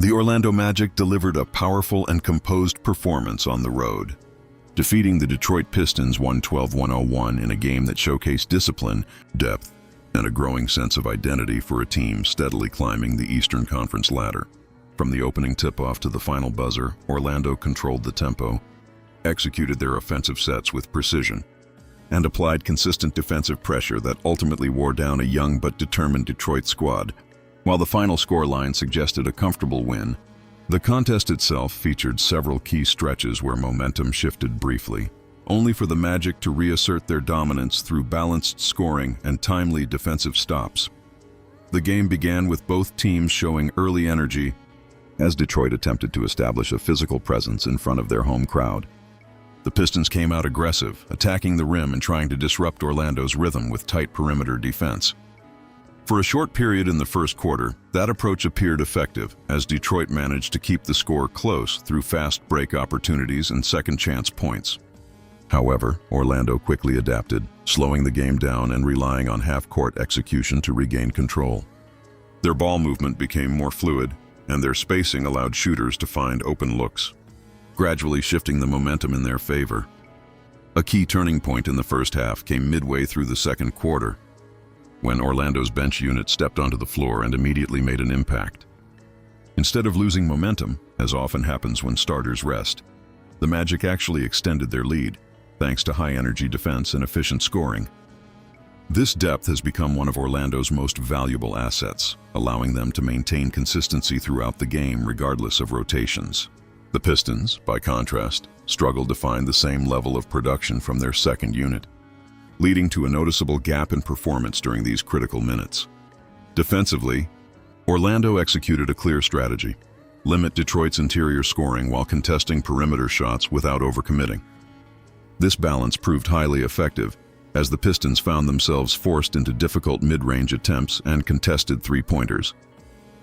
The Orlando Magic delivered a powerful and composed performance on the road, defeating the Detroit Pistons 112-101 in a game that showcased discipline, depth, and a growing sense of identity for a team steadily climbing the Eastern Conference ladder. From the opening tip-off to the final buzzer, Orlando controlled the tempo, executed their offensive sets with precision, and applied consistent defensive pressure that ultimately wore down a young but determined Detroit squad. While the final scoreline suggested a comfortable win, the contest itself featured several key stretches where momentum shifted briefly, only for the Magic to reassert their dominance through balanced scoring and timely defensive stops. The game began with both teams showing early energy as Detroit attempted to establish a physical presence in front of their home crowd. The Pistons came out aggressive, attacking the rim and trying to disrupt Orlando's rhythm with tight perimeter defense. For a short period in the first quarter, that approach appeared effective as Detroit managed to keep the score close through fast break opportunities and second chance points. However, Orlando quickly adapted, slowing the game down and relying on half-court execution to regain control. Their ball movement became more fluid, and their spacing allowed shooters to find open looks, gradually shifting the momentum in their favor. A key turning point in the first half came midway through the second quarter, when Orlando's bench unit stepped onto the floor and immediately made an impact. Instead of losing momentum, as often happens when starters rest, the Magic actually extended their lead, thanks to high-energy defense and efficient scoring. This depth has become one of Orlando's most valuable assets, allowing them to maintain consistency throughout the game regardless of rotations. The Pistons, by contrast, struggled to find the same level of production from their second unit, leading to a noticeable gap in performance during these critical minutes. Defensively, Orlando executed a clear strategy: limit Detroit's interior scoring while contesting perimeter shots without overcommitting. This balance proved highly effective, as the Pistons found themselves forced into difficult mid-range attempts and contested three-pointers.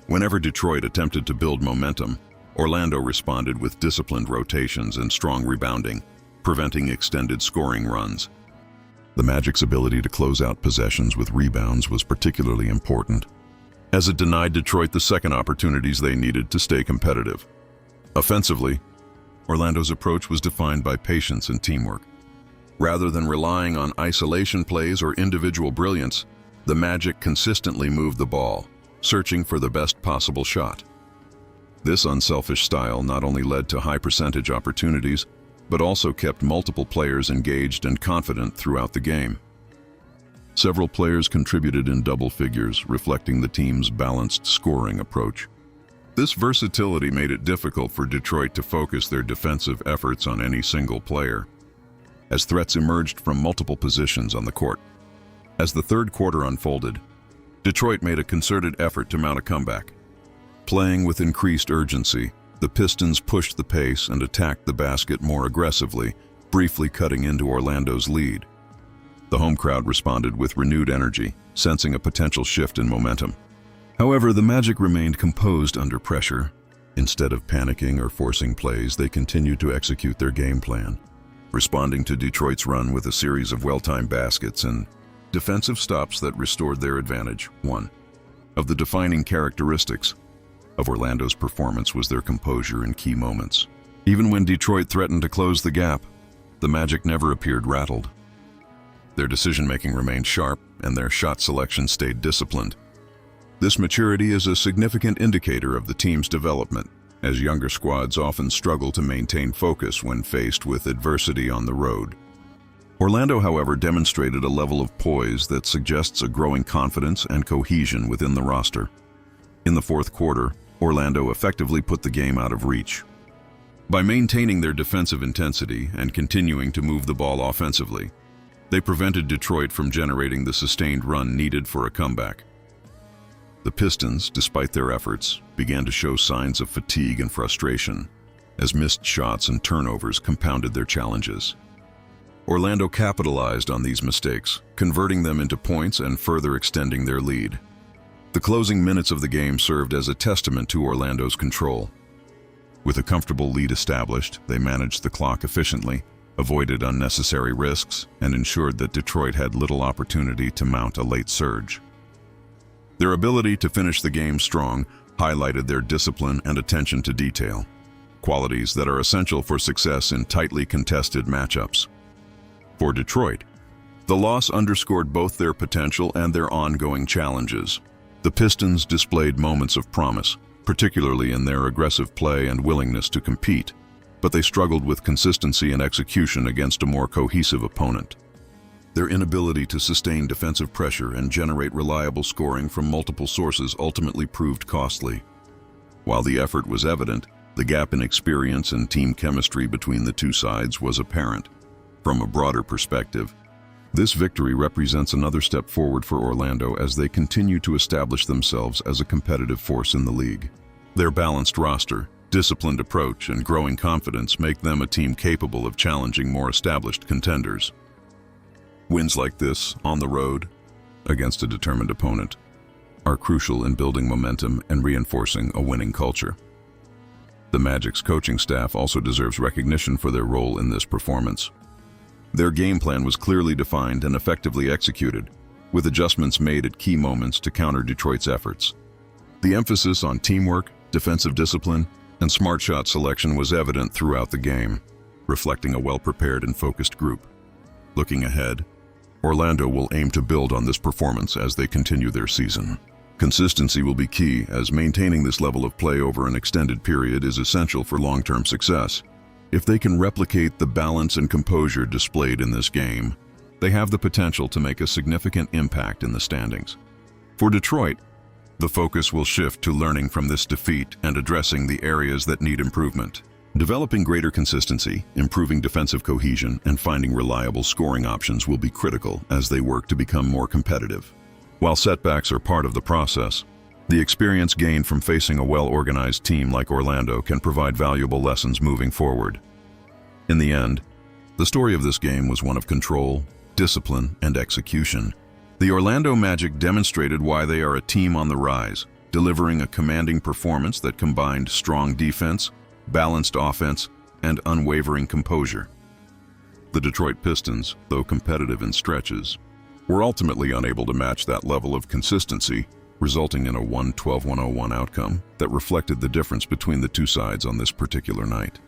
Whenever Detroit attempted to build momentum, Orlando responded with disciplined rotations and strong rebounding, preventing extended scoring runs. The Magic's ability to close out possessions with rebounds was particularly important, as it denied Detroit the second opportunities they needed to stay competitive. Offensively, Orlando's approach was defined by patience and teamwork. Rather than relying on isolation plays or individual brilliance, the Magic consistently moved the ball, searching for the best possible shot. This unselfish style not only led to high-percentage opportunities, but also kept multiple players engaged and confident throughout the game. Several players contributed in double figures, reflecting the team's balanced scoring approach. This versatility made it difficult for Detroit to focus their defensive efforts on any single player, as threats emerged from multiple positions on the court. As the third quarter unfolded, Detroit made a concerted effort to mount a comeback. Playing with increased urgency, the Pistons pushed the pace and attacked the basket more aggressively, briefly cutting into Orlando's lead. The home crowd responded with renewed energy, sensing a potential shift in momentum. However, the Magic remained composed under pressure. Instead of panicking or forcing plays, they continued to execute their game plan, responding to Detroit's run with a series of well-timed baskets and defensive stops that restored their advantage. One of the defining characteristics of Orlando's performance was their composure in key moments. Even when Detroit threatened to close the gap, the Magic never appeared rattled. Their decision-making remained sharp, and their shot selection stayed disciplined. This maturity is a significant indicator of the team's development, as younger squads often struggle to maintain focus when faced with adversity on the road. Orlando, however, demonstrated a level of poise that suggests a growing confidence and cohesion within the roster. In the fourth quarter, Orlando effectively put the game out of reach. By maintaining their defensive intensity and continuing to move the ball offensively, they prevented Detroit from generating the sustained run needed for a comeback. The Pistons, despite their efforts, began to show signs of fatigue and frustration, as missed shots and turnovers compounded their challenges. Orlando capitalized on these mistakes, converting them into points and further extending their lead. The closing minutes of the game served as a testament to Orlando's control. With a comfortable lead established, they managed the clock efficiently, avoided unnecessary risks, and ensured that Detroit had little opportunity to mount a late surge. Their ability to finish the game strong highlighted their discipline and attention to detail, qualities that are essential for success in tightly contested matchups. For Detroit, the loss underscored both their potential and their ongoing challenges. The Pistons displayed moments of promise, particularly in their aggressive play and willingness to compete, but they struggled with consistency and execution against a more cohesive opponent. Their inability to sustain defensive pressure and generate reliable scoring from multiple sources ultimately proved costly. While the effort was evident, the gap in experience and team chemistry between the two sides was apparent. From a broader perspective, this victory represents another step forward for Orlando as they continue to establish themselves as a competitive force in the league. Their balanced roster, disciplined approach, and growing confidence make them a team capable of challenging more established contenders. Wins like this, on the road, against a determined opponent, are crucial in building momentum and reinforcing a winning culture. The Magic's coaching staff also deserves recognition for their role in this performance. Their game plan was clearly defined and effectively executed, with adjustments made at key moments to counter Detroit's efforts. The emphasis on teamwork, defensive discipline, and smart shot selection was evident throughout the game, reflecting a well-prepared and focused group. Looking ahead, Orlando will aim to build on this performance as they continue their season. Consistency will be key, as maintaining this level of play over an extended period is essential for long-term success. If they can replicate the balance and composure displayed in this game, they have the potential to make a significant impact in the standings. For Detroit, the focus will shift to learning from this defeat and addressing the areas that need improvement. Developing greater consistency, improving defensive cohesion, and finding reliable scoring options will be critical as they work to become more competitive. While setbacks are part of the process, the experience gained from facing a well-organized team like Orlando can provide valuable lessons moving forward. In the end, the story of this game was one of control, discipline, and execution. The Orlando Magic demonstrated why they are a team on the rise, delivering a commanding performance that combined strong defense, balanced offense, and unwavering composure. The Detroit Pistons, though competitive in stretches, were ultimately unable to match that level of consistency, resulting in a 112-101 outcome that reflected the difference between the two sides on this particular night.